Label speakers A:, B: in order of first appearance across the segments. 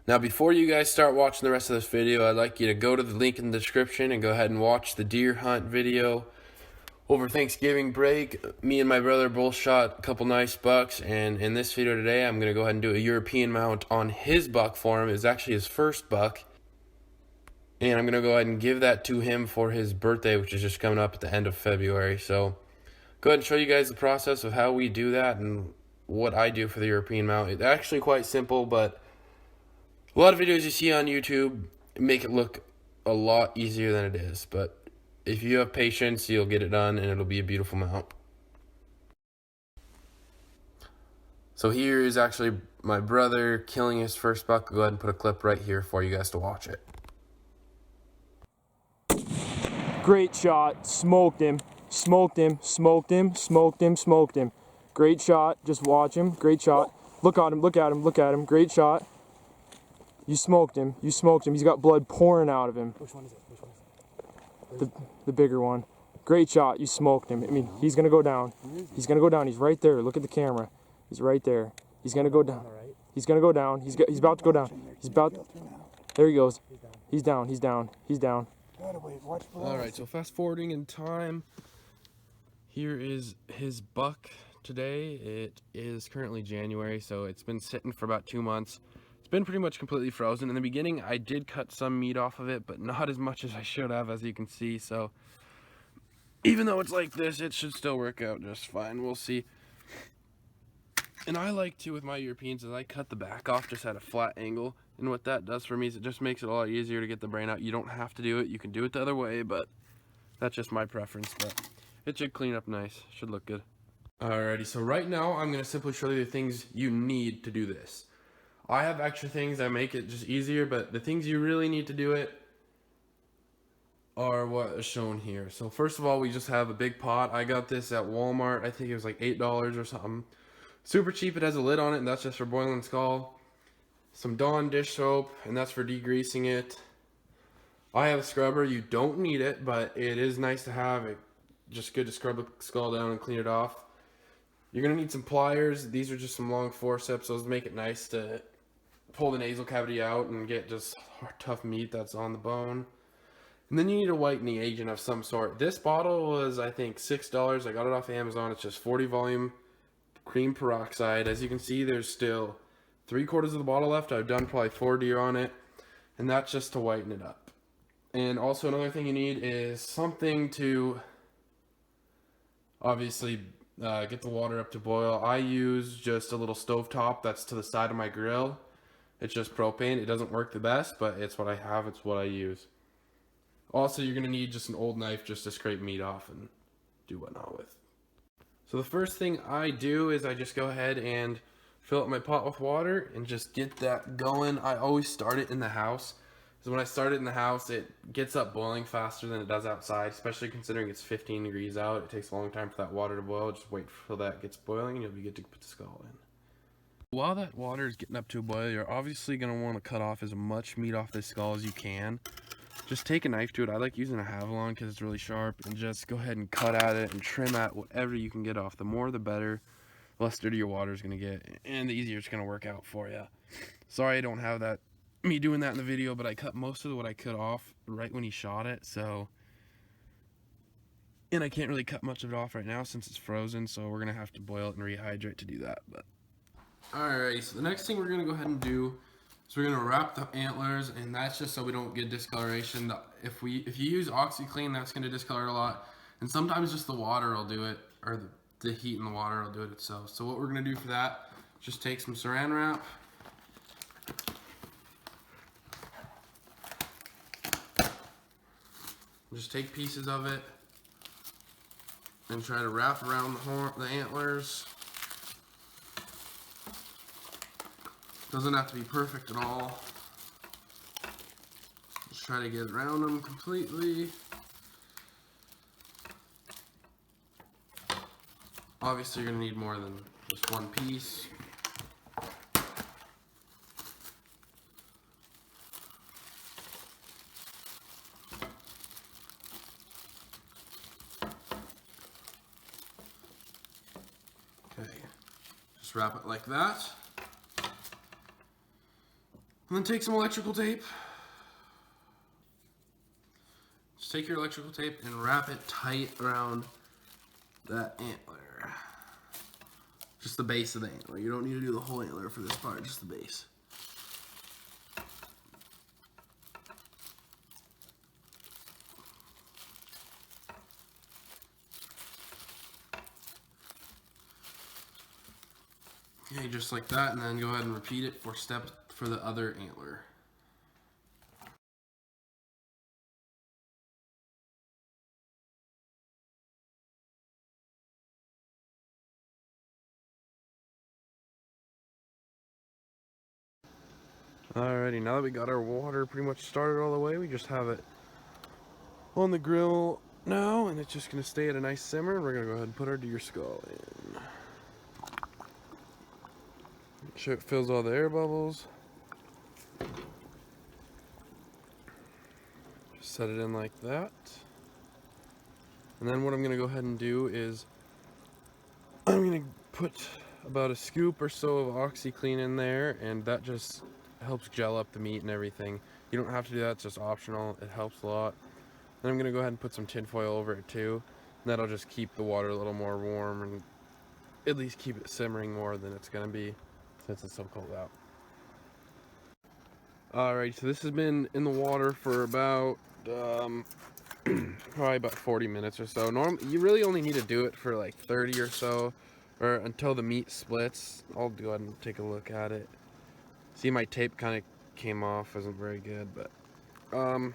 A: Now, before you guys start watching the rest of this video, I'd like you to go to the link in the description and go ahead and watch the deer hunt video. Over Thanksgiving break, me and my brother both shot a couple nice bucks, and in this video today, I'm going to go ahead and do a European mount on his buck for him. It's actually his first buck, and I'm going to go ahead and give that to him for his birthday, which is just coming up at the end of February. So, go ahead and show you guys the process of how we do that and what I do for the European mount. It's actually quite simple, but a lot of videos you see on YouTube make it look a lot easier than it is, but if you have patience, you'll get it done and it'll be a beautiful mount. So here is actually my brother killing his first buck. I'll go ahead and put a clip right here for you guys to watch it.
B: Great shot, smoked him, smoked him, smoked him, smoked him, smoked him. Great shot, just watch him, great shot. Look at him, look at him, look at him, great shot. You smoked him. You smoked him. He's got blood pouring out of him.
C: Which one is it? Which one is it?
B: The bigger one. Great shot. You smoked him. I mean, he's going to go down. He's going to go down. He's right there. Look at the camera. He's right there. He's going to go down. He's going to go down. He's about to go down. He's about to... There he goes. He's down. He's down. He's down.
A: Alright, so fast forwarding in time. Here is his buck today. It is currently January, so it's been sitting for about 2 months. It's been pretty much completely frozen. In the beginning, I did cut some meat off of it, but not as much as I should have, as you can see. So even though it's like this, it should still work out just fine. We'll see. And I like to, with my Europeans, is I cut the back off just at a flat angle. And what that does for me is it just makes it a lot easier to get the brain out. You don't have to do it. You can do it the other way, but that's just my preference. But it should clean up nice. Should look good. Alrighty, so right now, I'm going to simply show you the things you need to do this. I have extra things that make it just easier, but the things you really need to do it are what is shown here. So first of all, we just have a big pot. I got this at Walmart. I think it was like $8 or something. Super cheap. It has a lid on it, and that's just for boiling skull. Some Dawn dish soap, and that's for degreasing it. I have a scrubber. You don't need it, but it is nice to have. It just good to scrub the skull down and clean it off. You're going to need some pliers. These are just some long forceps. Those make it nice to pull the nasal cavity out and get just tough meat that's on the bone. And then you need a whitening agent of some sort. This bottle was, I think, $6. I got it off Amazon. It's just 40 volume cream peroxide. As you can see, there's still 3/4 of the bottle left. I've done probably 4 deer on it, and that's just to whiten it up. And also another thing you need is something to obviously get the water up to boil. I use just a little stove top that's to the side of my grill. It's just propane. It doesn't work the best, but it's what I have. It's what I use. Also, you're going to need just an old knife just to scrape meat off and do whatnot with. So the first thing I do is I just go ahead and fill up my pot with water and just get that going. I always start it in the house. So when I start it in the house, it gets up boiling faster than it does outside, especially considering it's 15 degrees out. It takes a long time for that water to boil. Just wait till that gets boiling and you'll be good to put the skull in. While that water is getting up to a boil, you're obviously going to want to cut off as much meat off this skull as you can. Just take a knife to it. I like using a Havilon because it's really sharp, and just go ahead and cut at it and trim at whatever you can get off. The more the better, the less dirty your water is going to get, and the easier it's going to work out for you. Sorry I don't have that me doing that in the video, but I cut most of what I could off right when he shot it, so... And I can't really cut much of it off right now since it's frozen, so we're going to have to boil it and rehydrate to do that, but... Alright, so the next thing we're going to go ahead and do is we're going to wrap the antlers, and that's just so we don't get discoloration. If you use OxyClean, that's going to discolor a lot, and sometimes just the water will do it, or the heat in the water will do it itself. So what we're going to do for that, just take some saran wrap, just take pieces of it, and try to wrap around the antlers. Doesn't have to be perfect at all. Just try to get around them completely. Obviously, you're going to need more than just one piece. Okay, just wrap it like that. And then take some electrical tape. Just take your electrical tape and wrap it tight around that antler. Just the base of the antler. You don't need to do the whole antler for this part, just the base. Okay, just like that, and then go ahead and repeat it for the other antler. Alrighty, now that we got our water pretty much started all the way, we just have it on the grill now, and it's just gonna stay at a nice simmer. We're gonna go ahead and put our deer skull in. Make sure it fills all the air bubbles. Just set it in like that. And then what I'm gonna go ahead and do is I'm gonna put about a scoop or so of OxyClean in there, and that just helps gel up the meat and everything. You don't have to do that, it's just optional. It helps a lot. Then I'm gonna go ahead and put some tin foil over it too. And that'll just keep the water a little more warm and at least keep it simmering more than it's gonna be since it's so cold out. Alright, so this has been in the water for about probably about 40 minutes or so. You really only need to do it for like 30 or so, or until the meat splits. I'll go ahead and take a look at it. See, my tape kind of came off, isn't very good, but yeah.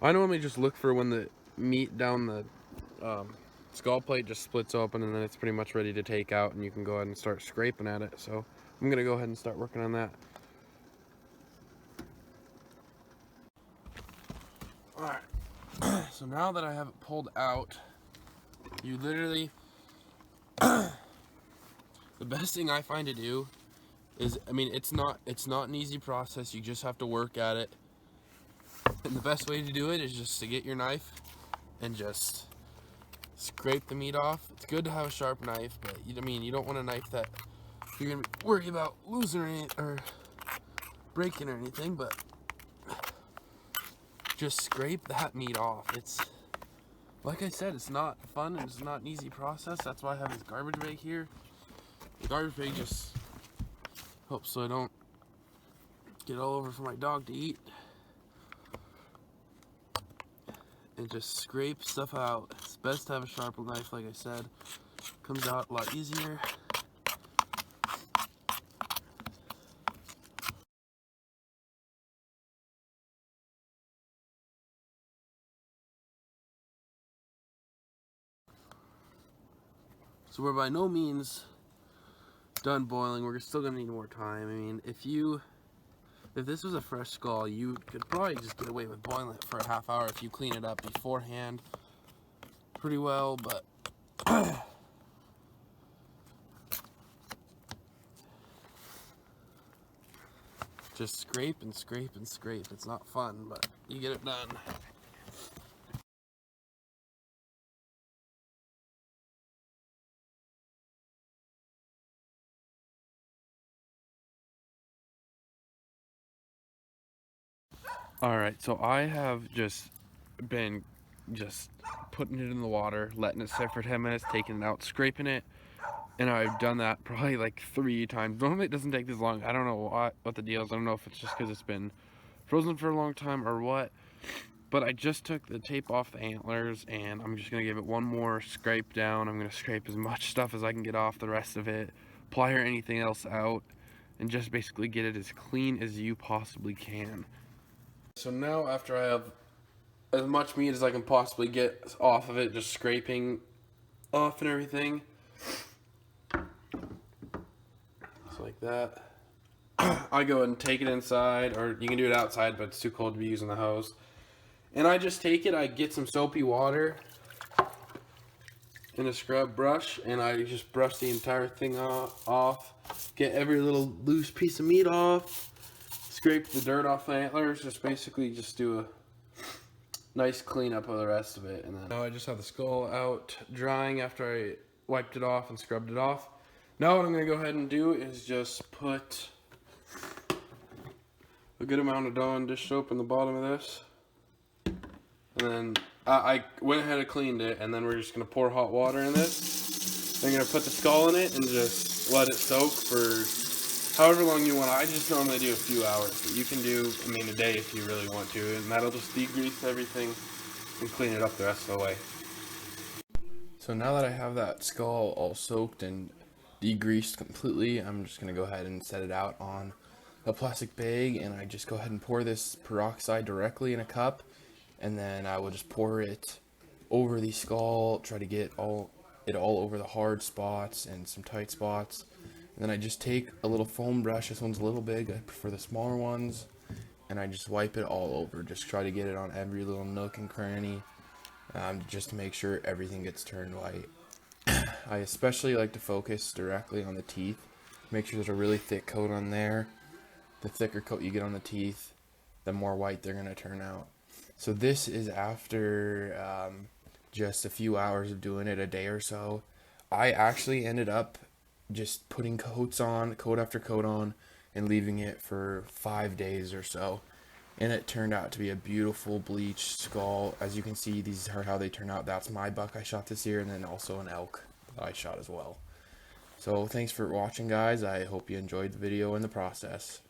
A: I normally just look for when the meat down the skull plate just splits open, and then it's pretty much ready to take out, and you can go ahead and start scraping at it. So I'm gonna go ahead and start working on that. Alright, so now that I have it pulled out, you literally the best thing I find to do is, I mean, it's not an easy process. You just have to work at it. And the best way to do it is just to get your knife and just scrape the meat off. It's good to have a sharp knife, but you don't want a knife that you're gonna be worried about losing or breaking or anything, but just scrape that meat off. It's, like I said, it's not fun and it's not an easy process. That's why I have this garbage bag here. The garbage bag just helps so I don't get all over for my dog to eat. And just scrape stuff out. It's best to have a sharp knife, like I said. Comes out a lot easier. So we're by no means done boiling. We're still gonna need more time. I mean, if this was a fresh skull, you could probably just get away with boiling it for a half hour if you clean it up beforehand pretty well, but just scrape and scrape and scrape. It's not fun, but you get it done. Alright, so I have just been putting it in the water, letting it sit for 10 minutes, taking it out, scraping it, and I've done that probably like 3 times. Normally it doesn't take this long. I don't know what the deal is. I don't know if it's just because it's been frozen for a long time or what, but I just took the tape off the antlers, and I'm just going to give it one more scrape down. I'm going to scrape as much stuff as I can get off the rest of it, plier anything else out, and just basically get it as clean as you possibly can. So now, after I have as much meat as I can possibly get off of it, just scraping off and everything, just like that, I go ahead and take it inside, or you can do it outside, but it's too cold to be using the hose. And I just take it, I get some soapy water and a scrub brush, and I just brush the entire thing off, get every little loose piece of meat off, scrape the dirt off the antlers, just basically just do a nice cleanup of the rest of it. And then now I just have the skull out drying after I wiped it off and scrubbed it off. Now what I'm going to go ahead and do is just put a good amount of Dawn dish soap in the bottom of this. And then I went ahead and cleaned it, and then we're just going to pour hot water in this. I'm going to put the skull in it and just let it soak for however long you want. I just normally do a few hours, but you can do, I mean, a day if you really want to, and that'll just degrease everything and clean it up the rest of the way. So now that I have that skull all soaked and degreased completely, I'm just going to go ahead and set it out on a plastic bag, and I just go ahead and pour this peroxide directly in a cup, and then I will just pour it over the skull, try to get it all over the hard spots and some tight spots. And then I just take a little foam brush. This one's a little big, I prefer the smaller ones, and I just wipe it all over. Just try to get it on every little nook and cranny, just to make sure everything gets turned white. I especially like to focus directly on the teeth. Make sure there's a really thick coat on there. The thicker coat you get on the teeth, the more white they're going to turn out. So this is after just a few hours of doing it, a day or so. I actually ended up just putting coat after coat on, and leaving it for 5 days or so. And it turned out to be a beautiful bleached skull. As you can see, these are how they turn out. That's my buck I shot this year, and then also an elk that I shot as well. So thanks for watching, guys. I hope you enjoyed the video and the process.